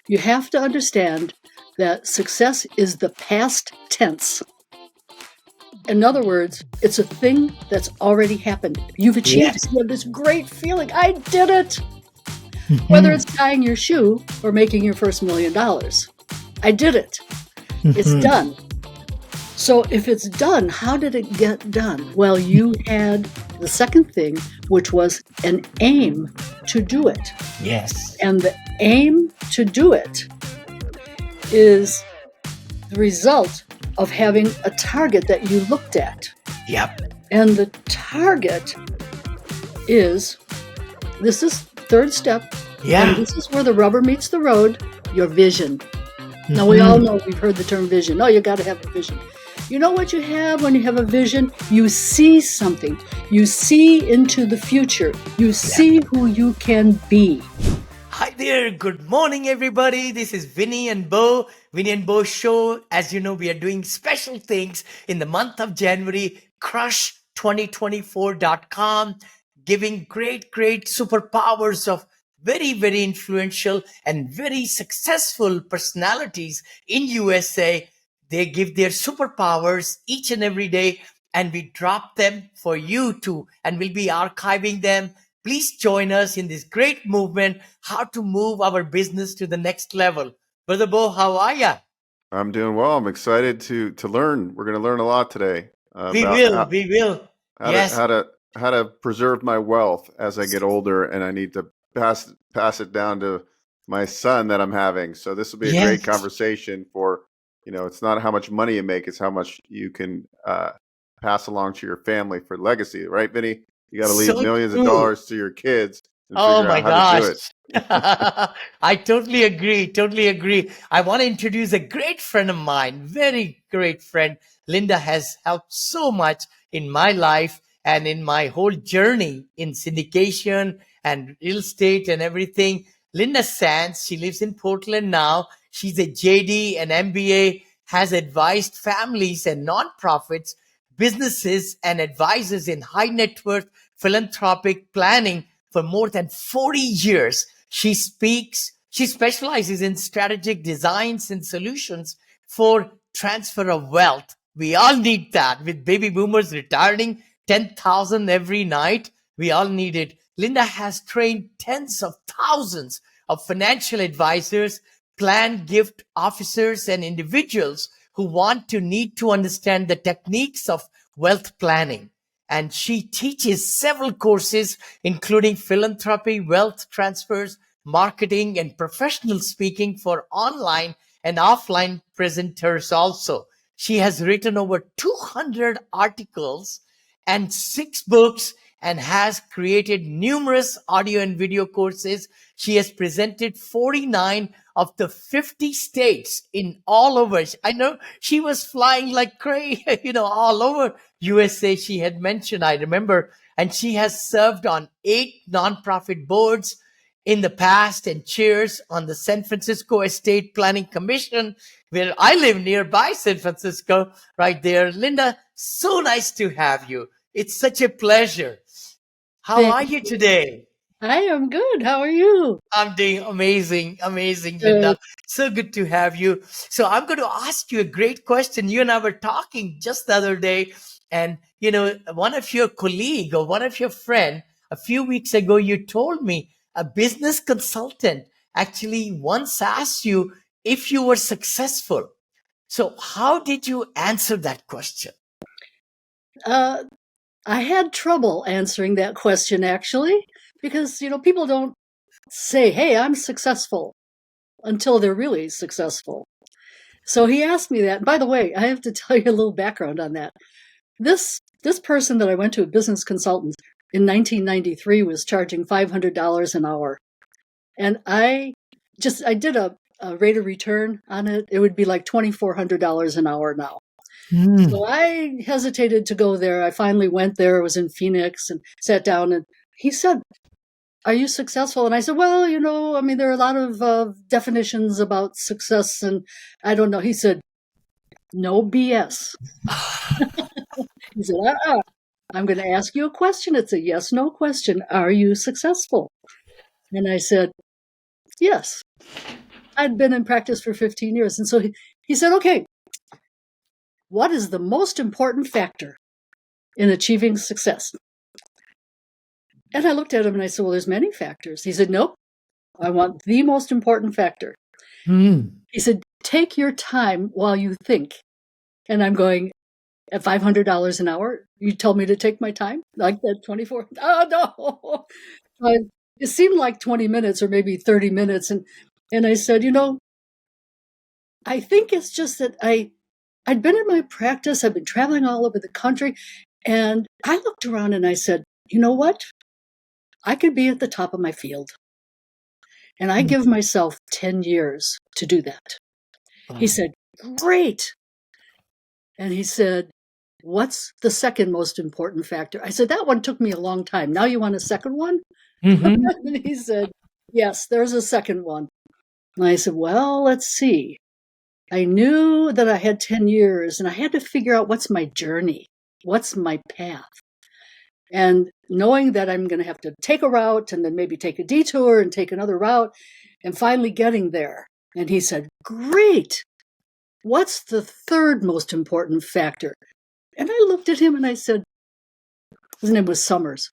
You have to understand that success is the past tense. In other words, it's a thing that's already happened. You've achieved it. Yes. You have this great feeling. I did it. Whether Mhm. it's tying your shoe or making your first $1 million. I did it. It's Mhm. done. So if it's done, how did it get done? Well, you had the second thing, which was an aim to do it. Yes. And the aim to do it is the result of having a target that you looked at. Yep. And the target is, this is third step, Yeah. and this is where the rubber meets the road, your vision. Now, we all know, we've heard the term vision. Oh, you got to have a vision. You know what you have when you have a vision? You see something. You see into the future. You see who you can be. Hi there. Good morning, everybody. This is Vinney and Beau. Vinney and Beau show. As you know, we are doing special things in the month of January. Crush2024.com, giving great superpowers of very, very influential and very successful personalities in USA. They give their superpowers each and every day, and we drop them for you too, and we'll be archiving them. Please join us in this great movement, how to move our business to the next level. Brother Bo, how are ya? I'm doing well. I'm excited to learn. We're going to learn a lot today We about will, we will. Yes. how to preserve my wealth as I get older, and I need to pass it down to my son that I'm having. So this will be a great Yes. conversation for, it's not how much money you make, it's how much you can pass along to your family for legacy, right, Vinny? You got to leave So millions of true. dollars to your kids and Oh figure my out how to do gosh. it. I totally agree. Totally agree. I want to introduce a great friend of mine, very great friend. Lynda has helped so much in my life and in my whole journey in syndication and real estate and everything. Lynda Sands, she lives in Portland now. She's a JD and MBA, has advised families and nonprofits, businesses, and advisors in high net worth philanthropic planning for more than 40 years. She specializes in strategic designs and solutions for transfer of wealth. We all need that. With baby boomers retiring 10,000 every night, we all need it. Lynda has trained tens of thousands of financial advisors, plan gift officers, and individuals who need to understand the techniques of wealth planning. And she teaches several courses, including philanthropy, wealth transfers, marketing, and professional speaking for online and offline presenters also. She has written over 200 articles and 6 books and has created numerous audio and video courses. She has presented 49 of the 50 states in all over. I know she was flying like crazy, all over USA, she had mentioned, I remember. And she has served on 8 nonprofit boards in the past and chairs on the San Francisco Estate Planning Commission, where I live nearby San Francisco, right there. Lynda, so nice to have you. It's such a pleasure. How Thank are you today? I am good. How are you? I'm doing amazing, amazing, Uh, Linda. So good to have you. So I'm going to ask you a great question. You and I were talking just the other day, and one of your colleague or one of your friend a few weeks ago, you told me a business consultant actually once asked you if you were successful. So how did you answer that question? uh, I had trouble answering that question, actually, because, people don't say, hey, I'm successful until they're really successful. So he asked me that. And by the way, I have to tell you a little background on that. This person that I went to, a business consultant, in 1993 was charging $500 an hour. And I did a rate of return on it. It would be like $2,400 an hour now. So I hesitated to go there. I finally went there. I was in Phoenix and sat down, and he said, are you successful? And I said, well, there are a lot of definitions about success, and I don't know. He said, no BS. He said, I'm going to ask you a question. It's a yes, no question. Are you successful? And I said, yes. I'd been in practice for 15 years. And so he said, okay, what is the most important factor in achieving success? And I looked at him and I said, well, there's many factors. He said, nope, I want the most important factor. He said, take your time while you think. And I'm going, at $500 an hour, you told me to take my time? Like that 24? Oh, no. It seemed like 20 minutes or maybe 30 minutes. And I said, I think it's just that I'd been in my practice. I've been traveling all over the country. And I looked around and I said, you know what? I could be at the top of my field. And I give myself 10 years to do that. He said, great. And he said, what's the second most important factor? I said, that one took me a long time. Now you want a second one? And he said, yes, there's a second one. And I said, well, let's see. I knew that I had 10 years and I had to figure out what's my journey, what's my path. And knowing that I'm going to have to take a route and then maybe take a detour and take another route and finally getting there. And he said, great. What's the third most important factor? And I looked at him and I said, his name was Summers.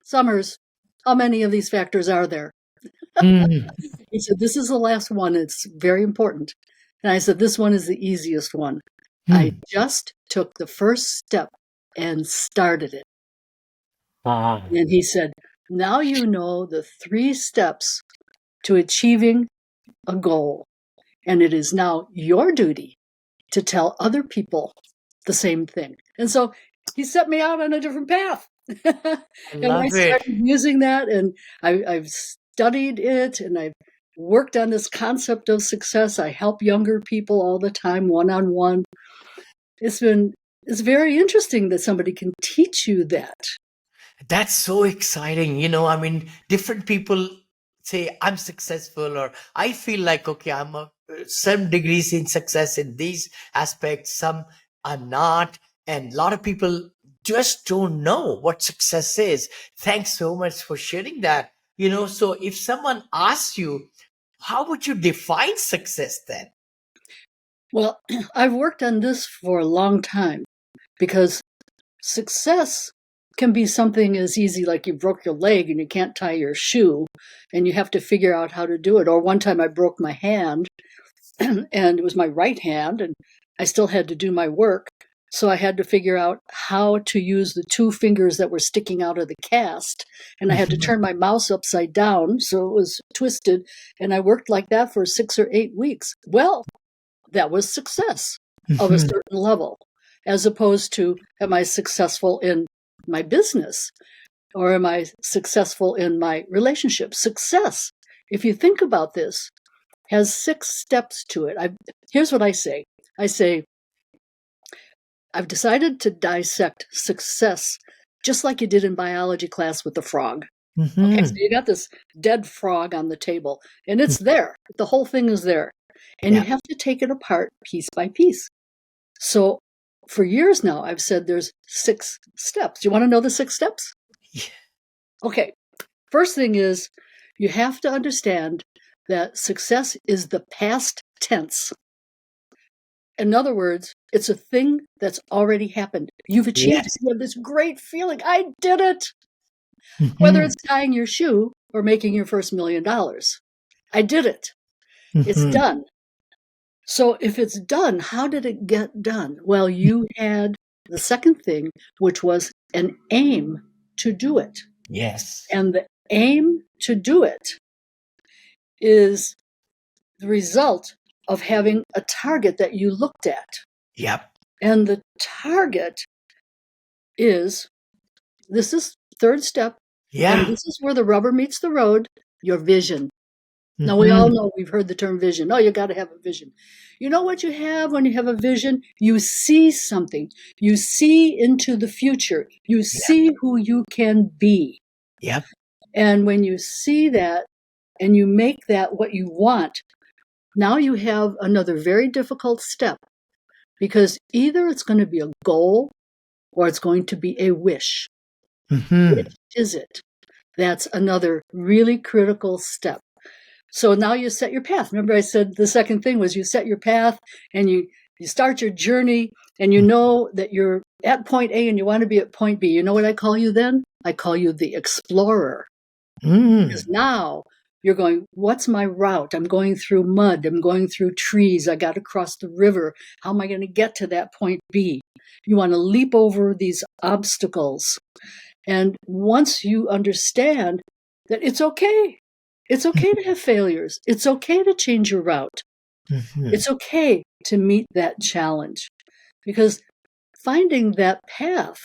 Summers, how many of these factors are there? He said, this is the last one. It's very important. And I said, this one is the easiest one. I just took the first step and started it. And he said, now you know the 3 steps to achieving a goal. And it is now your duty to tell other people the same thing. And so he set me out on a different path. And I started using that, and I've studied it, and I've worked on this concept of success. I help younger people all the time, one-on-one. It's very interesting that somebody can teach you that. That's so exciting. Different people say, I'm successful, or I feel like, okay, I'm some degrees in success in these aspects, some I'm not. And a lot of people just don't know what success is. Thanks so much for sharing that. So if someone asks you, how would you define success then? Well, I've worked on this for a long time, because success can be something as easy like you broke your leg and you can't tie your shoe and you have to figure out how to do it. Or one time I broke my hand and it was my right hand and I still had to do my work. So I had to figure out how to use the 2 fingers that were sticking out of the cast. And I had to turn my mouse upside down so it was twisted. And I worked like that for 6 or 8 weeks. Well, that was success of a certain level, as opposed to, am I successful in my business or am I successful in my relationship? Success, if you think about this, has 6 steps to it. Here's what I say. I say, I've decided to dissect success just like you did in biology class with the frog. Okay, so you got this dead frog on the table, and it's there. The whole thing is there. And you have to take it apart piece by piece. So for years now, I've said there's 6 steps. Do you want to know the 6 steps? Yeah. Okay. First thing is you have to understand that success is the past tense. In other words, it's a thing that's already happened. You've achieved it. You have this great feeling. I did it. Whether it's tying your shoe or making your first $1 million. I did it. It's done. So if it's done, how did it get done? Well, you had the second thing, which was an aim to do it. Yes. And the aim to do it is the result of having a target that you looked at. Yep. And the target is, this is third step. Yeah. And this is where the rubber meets the road, your vision. Now, we all know, we've heard the term vision. Oh, you got to have a vision. You know what you have when you have a vision? You see something. You see into the future. You see who you can be. Yep. And when you see that and you make that what you want, now you have another very difficult step, because either it's going to be a goal or it's going to be a wish. Which is it? That's another really critical step. So now you set your path. Remember I said the second thing was you set your path and you start your journey and you know that you're at point A and you want to be at point B. You know what I call you then? I call you the explorer. Because now you're going, what's my route? I'm going through mud. I'm going through trees. I got to cross the river. How am I going to get to that point B? You want to leap over these obstacles. And once you understand that it's okay to have failures. It's okay to change your route. It's okay to meet that challenge. Because finding that path,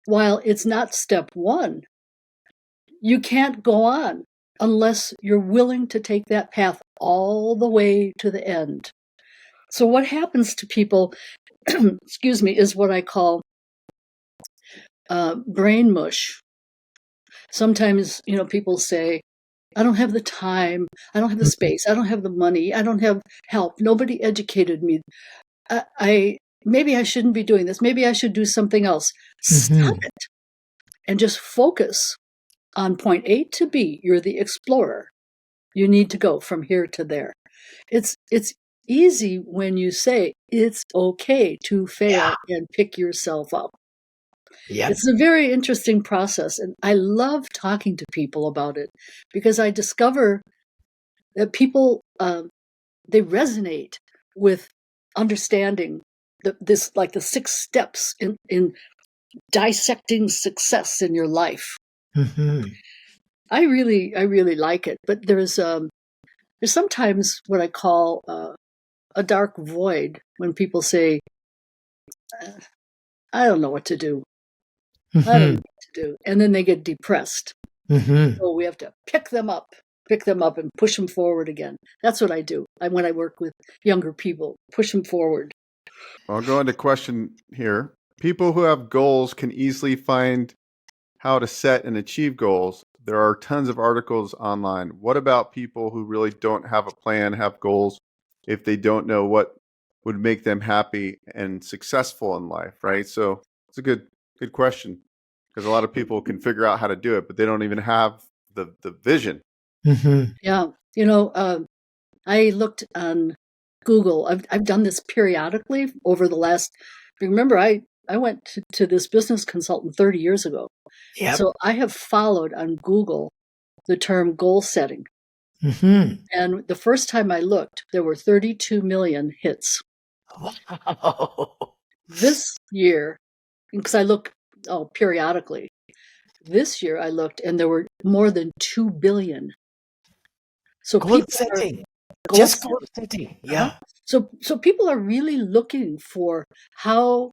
while it's not step one, you can't go on unless you're willing to take that path all the way to the end. So what happens to people, excuse me, is what I call brain mush. Sometimes, people say, I don't have the time, I don't have the space, I don't have the money, I don't have help, nobody educated me. Maybe I shouldn't be doing this, maybe I should do something else. Stop it and just focus on point A to B. You're the explorer. You need to go from here to there. It's easy when you say it's okay to fail and pick yourself up. Yeah. It's a very interesting process, and I love talking to people about it because I discover that people they resonate with understanding this, like the 6 steps in dissecting success in your life. I really like it, but there's sometimes what I call a dark void when people say, I don't know what to do. I don't know what to do. And then they get depressed. So we have to pick them up and push them forward again. That's what I do when I work with younger people, push them forward. I'll go into question here. People who have goals can easily find how to set and achieve goals. There are tons of articles online. What about people who really don't have a plan, have goals, if they don't know what would make them happy and successful in life, right? So it's a good question, because a lot of people can figure out how to do it, but they don't even have the vision. Yeah. I looked on Google. I've done this periodically over the last, remember, I went to this business consultant 30 years ago. Yep. So I have followed on Google the term goal setting. And the first time I looked, there were 32 million hits. Wow. This year, because I look periodically, this year I looked and there were more than 2 billion. So goal setting. Just goal setting. Yeah. So people are really looking for how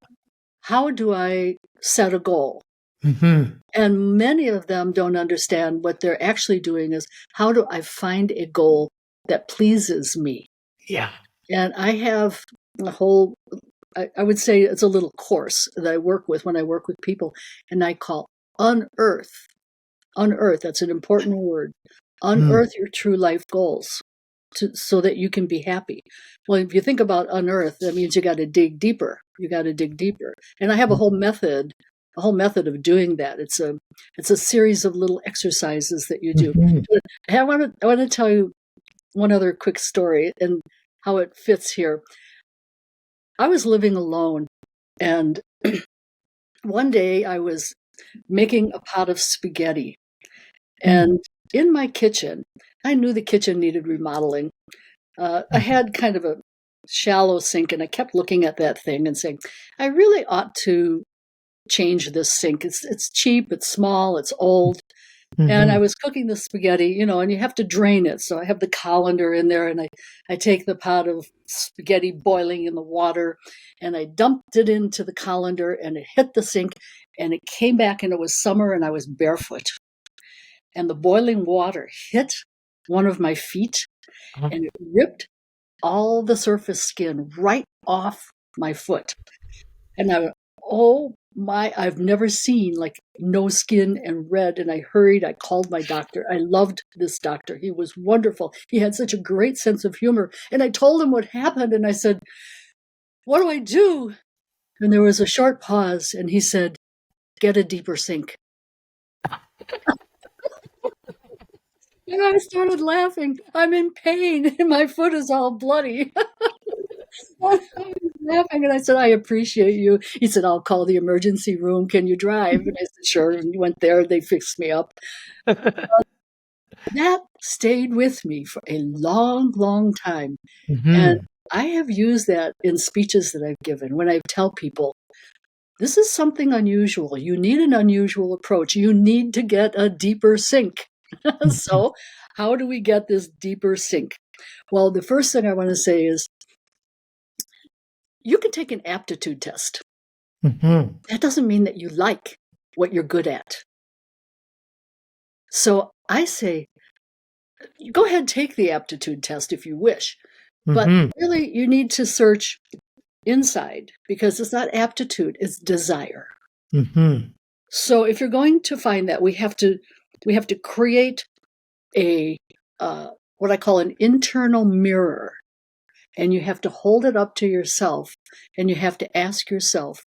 do I set a goal? And many of them don't understand what they're actually doing is, how do I find a goal that pleases me? Yeah. And I have a whole, I would say it's a little course that I work with when I work with people, and I call Unearth. Unearth, that's an important word. Unearth your true life goals so that you can be happy. Well, if you think about unearth, that means you got to dig deeper. And I have a whole method of doing that. It's a series of little exercises that you do. I want to tell you one other quick story and how it fits here. I was living alone, and one day I was making a pot of spaghetti, and in my kitchen, I knew the kitchen needed remodeling. I had kind of a shallow sink, and I kept looking at that thing and saying, I really ought to change this sink. It's cheap, it's small, it's old. And I was cooking the spaghetti, and you have to drain it. So I have the colander in there, and I take the pot of spaghetti boiling in the water, and I dumped it into the colander, and it hit the sink, and it came back, and it was summer, and I was barefoot. And the boiling water hit one of my feet, and it ripped all the surface skin right off my foot. And I went, oh my, I've never seen like no skin and red. And I hurried, I called my doctor. I loved this doctor. He was wonderful. He had such a great sense of humor. And I told him what happened, and I said, what do I do? And there was a short pause, and he said, get a deeper sink. And I started laughing. I'm in pain and my foot is all bloody. I was laughing and I said, I appreciate you. He said, I'll call the emergency room. Can you drive? And I said, sure. And we went there. They fixed me up. That stayed with me for a long, long time. And I have used that in speeches that I've given when I tell people, this is something unusual. You need an unusual approach. You need to get a deeper sink. So, how do we get this deeper sink? Well, the first thing I want to say is you can take an aptitude test. That doesn't mean that you like what you're good at. So I say, go ahead, take the aptitude test if you wish. But really, you need to search inside because it's not aptitude, it's desire. So if you're going to find that, we have to create a what I call an internal mirror, and you have to hold it up to yourself, and you have to ask yourself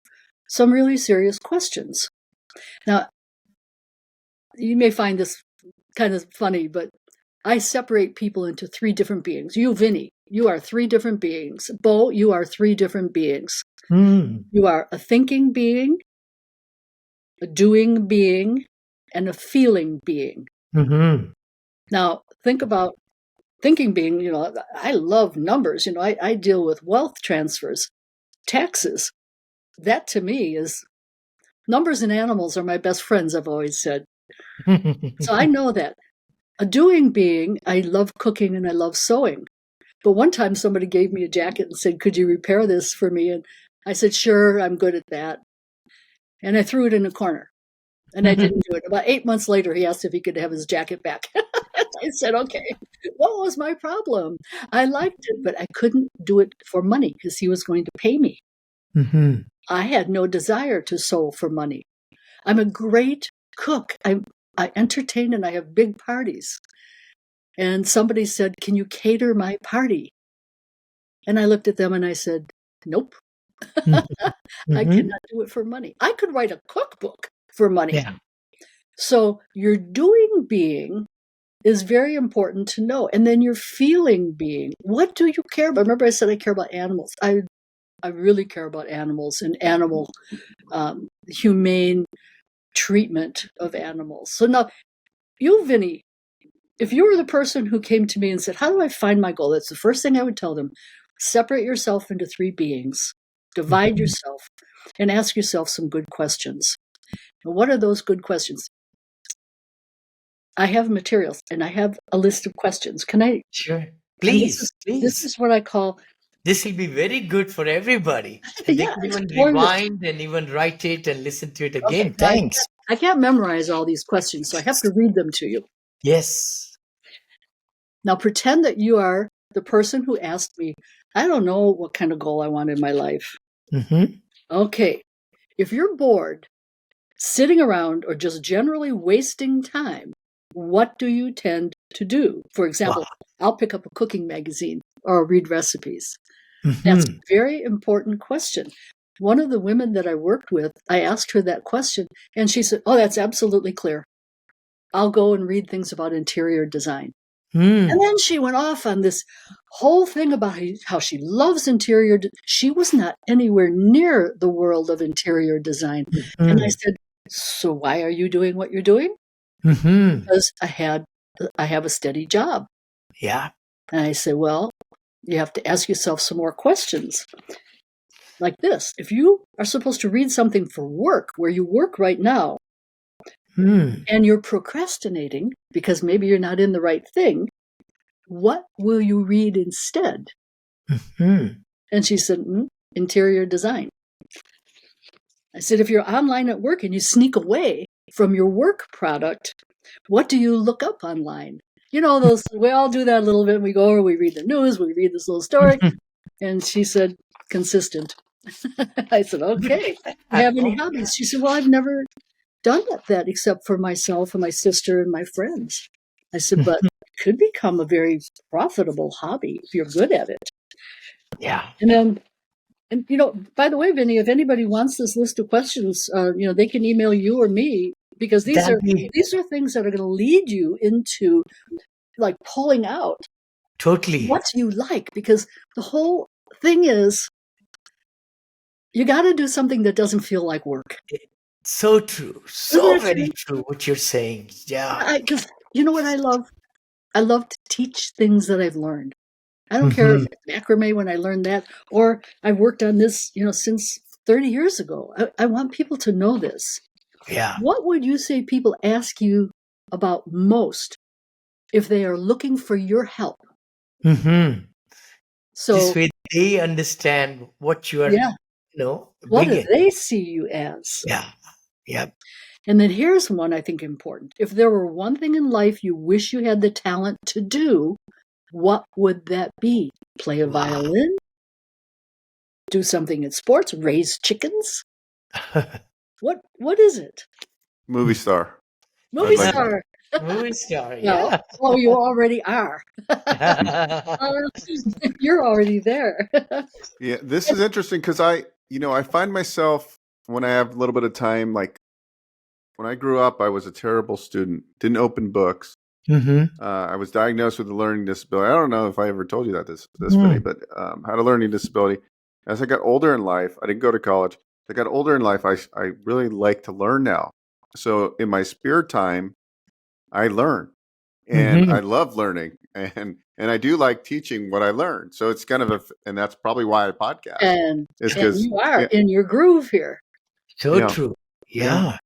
some really serious questions. Now, you may find this kind of funny, but I separate people into three different beings. You, Vinney, you are three different beings. Beau, you are three different beings. You are a thinking being, a doing being, and a feeling being. Now, think about thinking being, I love numbers. I deal with wealth transfers, taxes. That to me is numbers and animals are my best friends, I've always said. So I know that. A doing being, I love cooking and I love sewing. But one time somebody gave me a jacket and said, could you repair this for me? And I said, sure, I'm good at that. And I threw it in a corner. And I didn't do it. About 8 months later, he asked if he could have his jacket back. I said, okay, what was my problem? I liked it, but I couldn't do it for money because he was going to pay me. I had no desire to sew for money. I'm a great cook. I entertain and I have big parties. And somebody said, can you cater my party? And I looked at them and I said, nope. I cannot do it for money. I could write a cookbook for money. Yeah. So your doing being is very important to know. And then your feeling being, what do you care about? Remember I said I care about animals. I really care about animals and animal humane treatment of animals. So now, you, Vinney, if you were the person who came to me and said, how do I find my goal? That's the first thing I would tell them. Separate yourself into three beings. Divide yourself and ask yourself some good questions. And what are those good questions? I have materials and I have a list of questions. Can I? Sure. Please. This is what I call. This will be very good for everybody. And they can even rewind and even write it and listen to it again. Okay, thanks. I can't memorize all these questions, so I have to read them to you. Yes. Now pretend that you are the person who asked me, I don't know what kind of goal I want in my life. Okay. If you're bored, sitting around, or just generally wasting time, what do you tend to do? For example, I'll pick up a cooking magazine or read recipes. That's a very important question. One of the women that I worked with, I asked her that question, and she said, oh, that's absolutely clear. I'll go and read things about interior design. And then she went off on this whole thing about how she loves interior. She was not anywhere near the world of interior design. And I said, so why are you doing what you're doing? Because I have a steady job. Yeah. And I said, well, you have to ask yourself some more questions. Like this. If you are supposed to read something for work, where you work right now, and you're procrastinating because maybe you're not in the right thing, what will you read instead? And she said, interior design. I said, if you're online at work and you sneak away from your work product, what do you look up online? We all do that a little bit. We go over, we read the news, we read this little story. And she said, consistent. I said, okay. Do you have any hobbies? She said, well, I've never done that except for myself and my sister and my friends. I said, but it could become a very profitable hobby if you're good at it. Yeah. And by the way, Vinney, if anybody wants this list of questions, they can email you or me because these That are be things that are going to lead you into like pulling out totally what you like, because the whole thing is you got to do something that doesn't feel like work. so true. Isn't So that very true? true what you're saying. Yeah. Because you know what I love? I love to teach things that I've learned. I don't care if Mhm. it's macrame when I learned that, or I've worked on this, since 30 years ago. I want people to know this. Yeah. What would you say people ask you about most if they are looking for your help? Hmm. This So, way they understand what you are, yeah, what do bringing. they see you as? Yeah. Yeah. And then here's one I think important. If there were one thing in life you wish you had the talent to do, what would that be? Play a Wow. violin? Do something in sports? Raise chickens? What is it? Movie star. Movie I'd like. star. Movie star. Well, Yeah. oh, you already are. You're already there. Yeah, this is interesting because I find myself when I have a little bit of time, like when I grew up, I was a terrible student, didn't open books. Hmm. I was diagnosed with a learning disability. I don't know if I ever told you that this Vinny, but had a learning disability. As I got older in life, I didn't go to college. As I got older in life, I really like to learn now. So in my spare time, I learn, and Hmm. I love learning, and I do like teaching what I learned. So it's kind of and that's probably why I podcast. and Is and because you are yeah, in your groove here. So yeah, true. yeah. Yeah.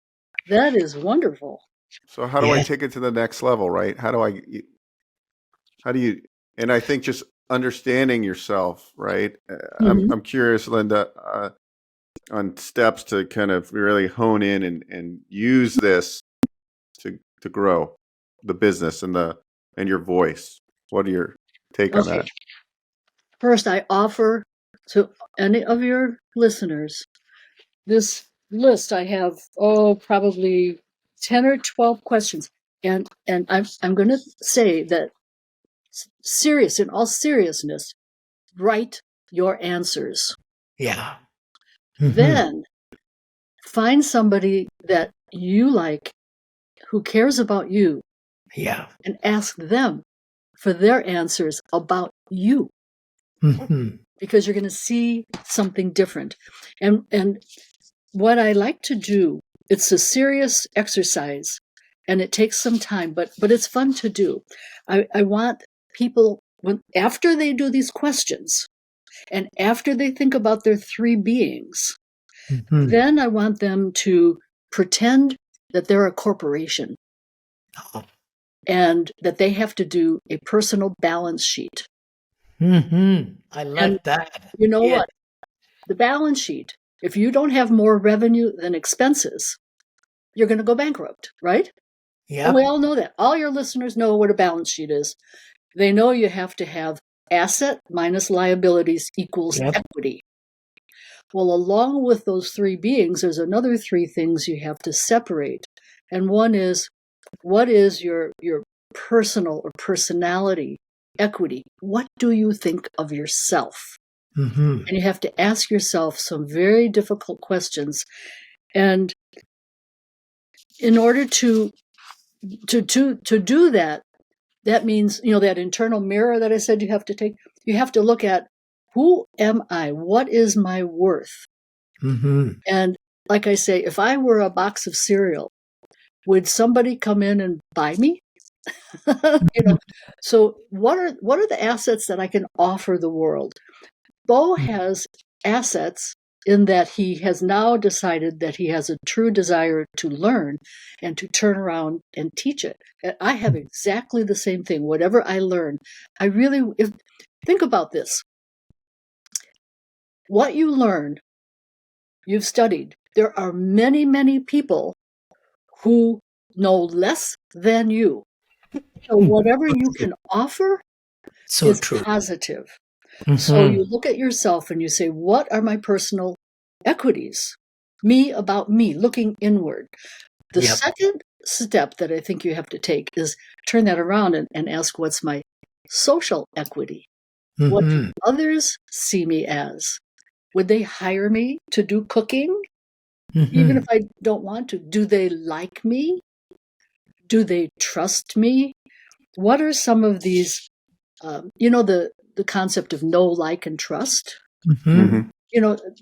That is wonderful. So how do I Yeah. take it to the next level, right? How do you? And I think just understanding yourself, right? Mhm. I'm curious, Linda, on steps to kind of really hone in and use this to grow the business and your voice. What are your take on Okay. that? First, I offer to any of your listeners this list. I have probably 10 or 12 questions, and I'm going to say that in all seriousness, write your answers. Yeah. Hmm. Then find somebody that you like who cares about you Yeah. and ask them for their answers about you, Hmm. because you're going to see something different. And what I like to do, it's a serious exercise and it takes some time, but it's fun to do. I want people, after they do these questions and after they think about their three beings, Hmm. then I want them to pretend that they're a corporation Oh. and that they have to do a personal balance sheet. I And like that. you know Yeah. what? The balance sheet, if you don't have more revenue than expenses, you're going to go bankrupt, right? And we Yep. all know that. All your listeners know what a balance sheet is. They know you have to have asset minus liabilities equals Yep. equity. Well, along with those three beings, there's another three things you have to separate. And one is, what is your personal or personality equity? What do you think of yourself? Hmm. And you have to ask yourself some very difficult questions. And in order to do that, that means, that internal mirror that I said you have to take, you have to look at, who am I? What is my worth? Hmm. And like I say, if I were a box of cereal, would somebody come in and buy me? you know. So what are the assets that I can offer the world? Beau has assets in that he has now decided that he has a true desire to learn and to turn around and teach it. And I have exactly the same thing. Whatever I learn, think about this. What you learn, you've studied. There are many, many people who know less than you. So whatever you can offer So is true. positive. So Hmm. you look at yourself and you say, what are my personal equities? Me about me, looking inward. The Yep. second step that I think you have to take is turn that around and ask, what's my social equity? What do Hmm. others see me as? Would they hire me to do cooking? even if I don't want to. Do they like me? Do they trust me? What are some of these, the concept of know, like, and trust? Mhm.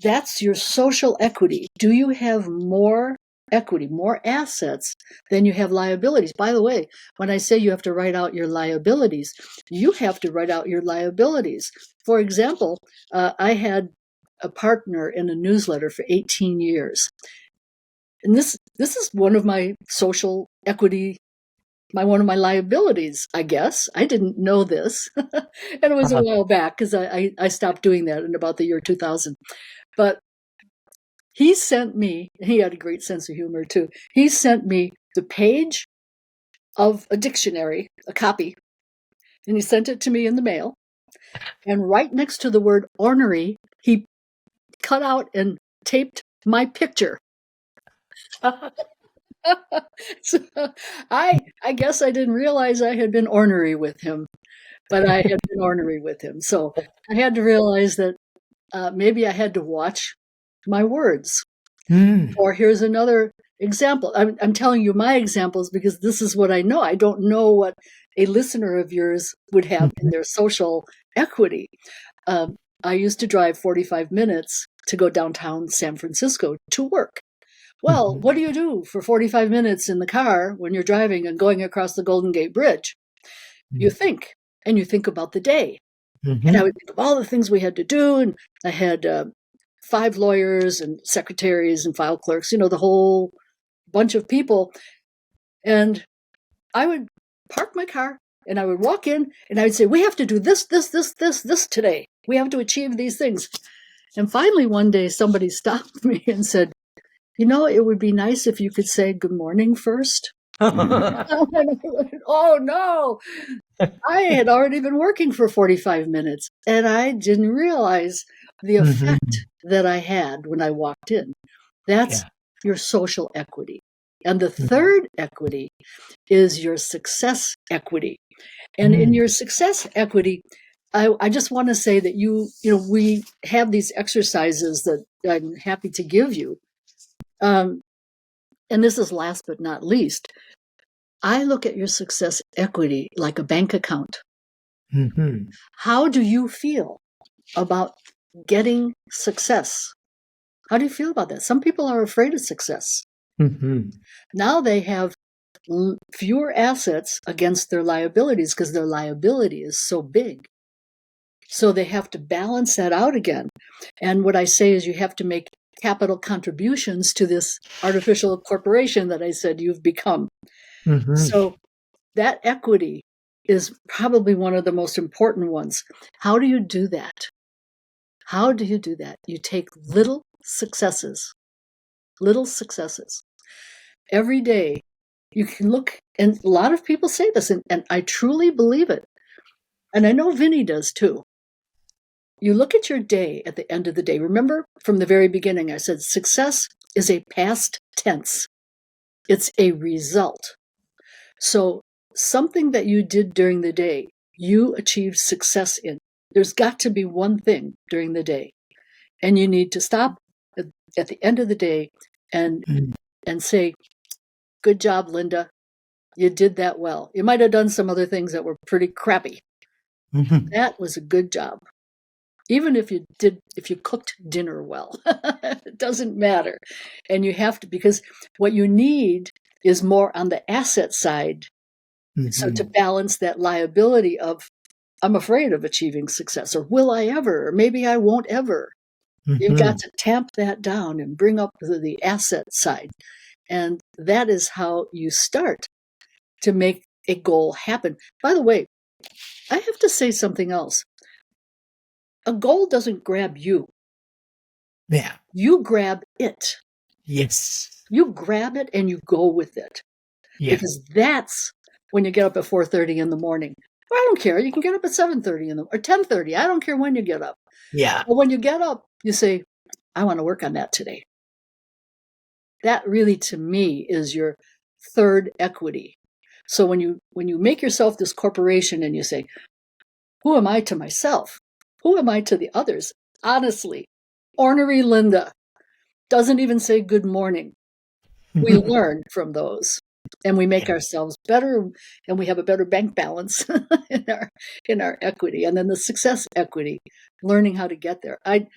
That's your social equity. Do you have more equity, more assets than you have liabilities? By the way, when I say you have to write out your liabilities, you have to write out your liabilities. For example, I had a partner in a newsletter for 18 years. And this is one of my social equity, one of my liabilities, I guess. I didn't know this. And it was a while back because I stopped doing that in about the year 2000. But he had a great sense of humor too. He sent me the page of a dictionary, a copy, and he sent it to me in the mail. And right next to the word ornery, he cut out and taped my picture. So I guess I didn't realize I had been ornery with him, but I had been ornery with him. So I had to realize that maybe I had to watch my words. Or here's another example. I'm telling you my examples because this is what I know. I don't know what a listener of yours would have in their social equity. I used to drive 45 minutes to go downtown San Francisco to work. Well, what do you do for 45 minutes in the car when you're driving and going across the Golden Gate Bridge? You think, and you think about the day. And I would think of all the things we had to do. And I had 5 lawyers and secretaries and file clerks, the whole bunch of people. And I would park my car and I would walk in and I would say, we have to do this today. We have to achieve these things. And finally, one day, somebody stopped me and said, it would be nice if you could say good morning first. Oh, no. I had already been working for 45 minutes and I didn't realize the effect that I had when I walked in. That's your social equity. And the third equity is your success equity. And in your success equity, I just want to say that we have these exercises that I'm happy to give you. And this is last but not least. I look at your success equity like a bank account. How do you feel about getting success? How do you feel about that? Some people are afraid of success. Now they have fewer assets against their liabilities because their liability is so big. So they have to balance that out again. And what I say is you have to make capital contributions to this artificial corporation that I said you've become. So that equity is probably one of the most important ones. How do you do that? How do you do that? You take little successes. Every day you can look, and a lot of people say this, and I truly believe it. And I know Vinney does too. You look at your day at the end of the day. Remember from the very beginning, I said success is a past tense. It's a result. So something that you did during the day, you achieved success in. There's got to be one thing during the day. And you need to stop at the end of the day and say, good job, Lynda. You did that well. You might have done some other things that were pretty crappy. That was a good job. Even if you cooked dinner well, it doesn't matter. And you have to, because what you need is more on the asset side. So to balance that liability of, I'm afraid of achieving success, or will I ever, or maybe I won't ever. You've got to tamp that down and bring up the asset side. And that is how you start to make a goal happen. By the way, I have to say something else. A goal doesn't grab you. Yeah. You grab it. Yes. You grab it and you go with it. Yeah. Because that's when you get up at 4:30 in the morning. Well, I don't care. You can get up at 7:30 or 10:30. I don't care when you get up. Yeah. But when you get up, you say, I want to work on that today. That really, to me, is your third equity. So when you make yourself this corporation and you say, who am I to myself? Who am I to the others? Honestly, ornery Lynda. doesn't even say good morning. We learn from those, and we make Yeah. ourselves better, and we have a better bank balance in our equity. And then the success equity, learning how to get there. I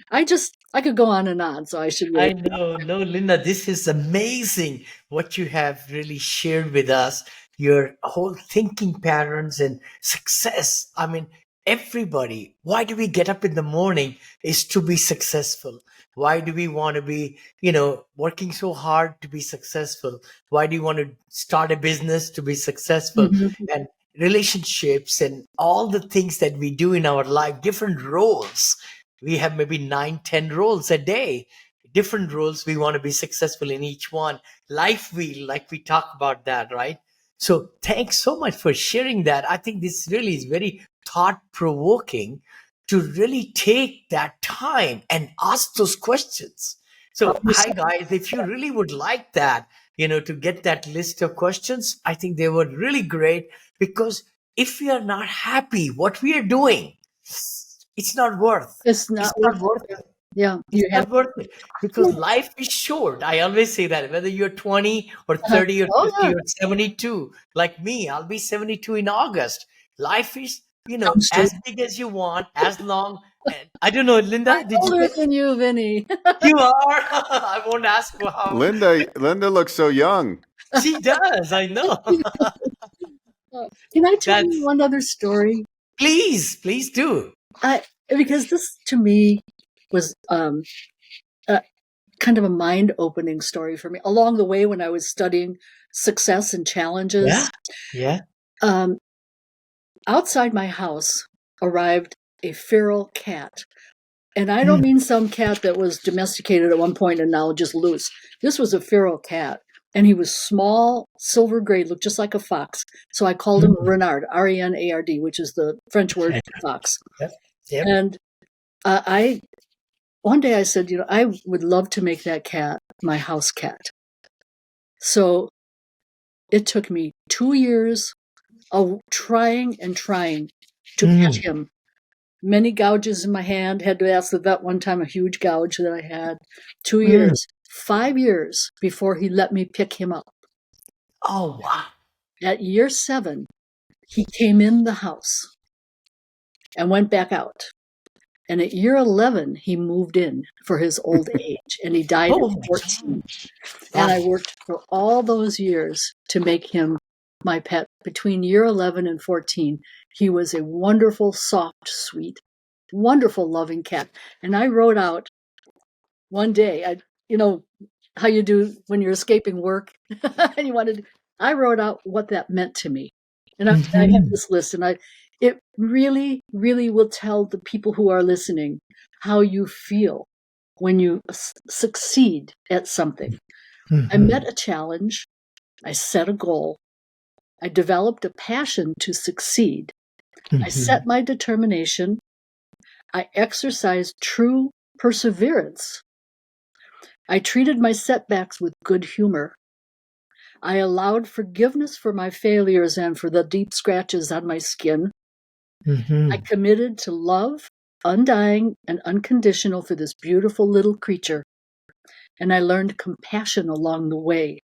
could go on and on, so I should really I know. No, Linda, this is amazing what you have really shared with us. Your whole thinking patterns and success. I mean, everybody, why do we get up in the morning is to be successful? Why do we want to be, working so hard to be successful? Why do you want to start a business to be successful? Mhm. And relationships and all the things that we do in our life, different roles. We have maybe 9, 10 roles a day, different roles. We want to be successful in each one. Life wheel, like we talk about that, right? So thanks so much for sharing that. I think this really is very thought provoking to really take that time and ask those questions. So, hi guys, if you really would like that, to get that list of questions, I think they were really great, because if we are not happy what we are doing, it's not worth. It's It's not not worth worth it. it. Yeah, It's you have. not worth it, because life is short. I always say that, whether you're 20 or Uh, 30 or oh 50 yeah, or 72, like me, I'll be 72 in August. Life is, comes true. as big as you want, as long. And I don't know, Linda, I'm did you older get, than you, Vinny. you are? I won't ask how. Linda looks so young. She does, I know. Can I tell you That's, one other story? please do. I Because this to me was a, kind of a mind-opening story for me. Along the way, when I was studying success and Yeah, challenges, yeah. um, outside my house arrived a feral cat. And I don't Mm, mean some cat that was domesticated at one point and now just loose. This was a feral cat. And he was small, silver gray, looked just like a fox. So I called him mm. Renard, Renard, which is the French word Okay. for fox. Yep, yep. And I one day I said, I would love to make that cat my house cat. So it took me 2 years of trying and trying to catch Mm, him. Many gouges in my hand. Had to ask the vet one time, a huge gouge that I had. Two mm. years, 5 years before he let me pick him up. Oh, wow. At year 7, he came in the house and went back out. And at year 11, he moved in for his old age, and he died Oh, at my 14. God. And I Wow. worked for all those years to make him my pet. Between year 11 and 14, he was a wonderful, soft, sweet, wonderful, loving cat. And I wrote out one day, you know, how you do when you're escaping work and you wanted, I wrote out what that meant to me. And I have Mhm. this list, and it really, really will tell the people who are listening how you feel when you succeed at something. I Mhm. met a challenge. I set a goal. I developed a passion to succeed. I Mhm. set my determination. I exercised true perseverance. I treated my setbacks with good humor. I allowed forgiveness for my failures and for the deep scratches on my skin. I Mhm. committed to love, undying and unconditional, for this beautiful little creature. And I learned compassion along the way.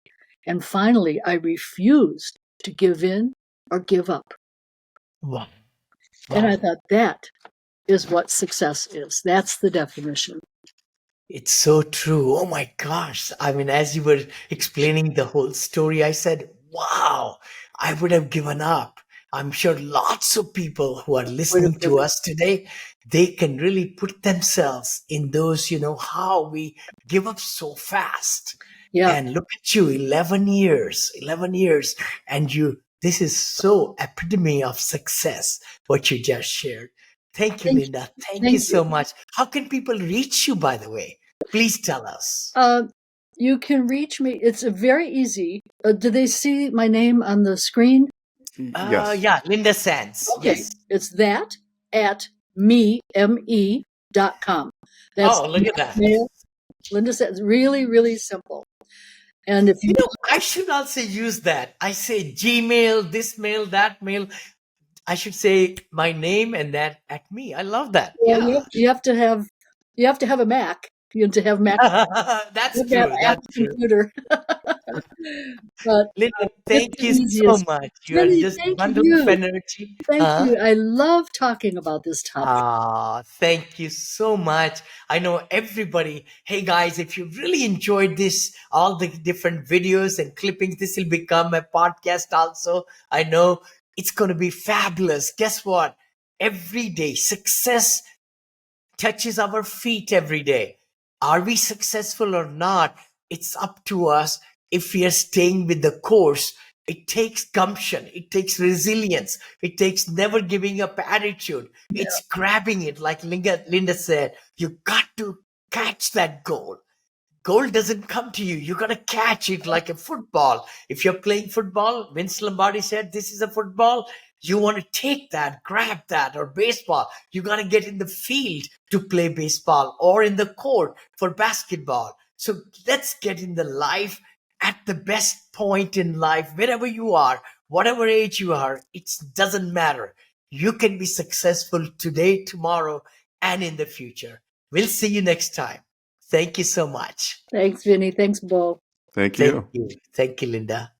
And finally, I refused to give in or give up. Wow. And I Wow. thought that is what success is. That's the definition. It's so true. Oh my gosh. I mean, as you were explaining the whole story, I said, wow, I would have given up. I'm sure lots of people who are Would have listening to given. us today, they can really put themselves in those, how we give up so fast. Yeah. And look at you, 11 years. And this is so epitome of success, what you just shared. Thank you, Thank Linda. Thank you thank you. so much. How can people reach you, by the way? Please tell us. Uh, you can reach me. It's very easy. Do they see my name on the screen? Yes. Yeah, Linda Sands. Okay. Yes. It's that at me.com. That's Oh, look my at that. mail. Linda says really, really simple. And if you, I should also use that. I say Gmail, this mail, that mail. I should say my name and that at me. I love that. well, Yeah. you have to have a Mac. to have Mac, That's have that true. Apple That's true. computer. But Linda, it's thank the you so easiest. much. You are Vinny, just thank bundle of you. energy. Thank you. I love talking about this topic. Thank you so much. I know everybody. Hey guys, if you really enjoyed this, all the different videos and clippings, this will become a podcast also. I know it's going to be fabulous. Guess what? Every day, success touches our feet every day. Are we successful or not? It's up to us if we are staying with the course. It takes gumption, it takes resilience, it takes never giving up attitude. It's grabbing it, like Linda said. You got to catch that goal. Goal doesn't come to you. You got to catch it like a football. If you're playing football, Vince Lombardi said, this is a football. You want to take that, grab that, or baseball. You got to get in the field to play baseball or in the court for basketball. So let's get in the life at the best point in life, wherever you are, whatever age you are, it doesn't matter. You can be successful today, tomorrow, and in the future. We'll see you next time. Thank you so much. Thanks, Vinny. Thanks, Beau. Thank Thank you. you. Thank you, Linda.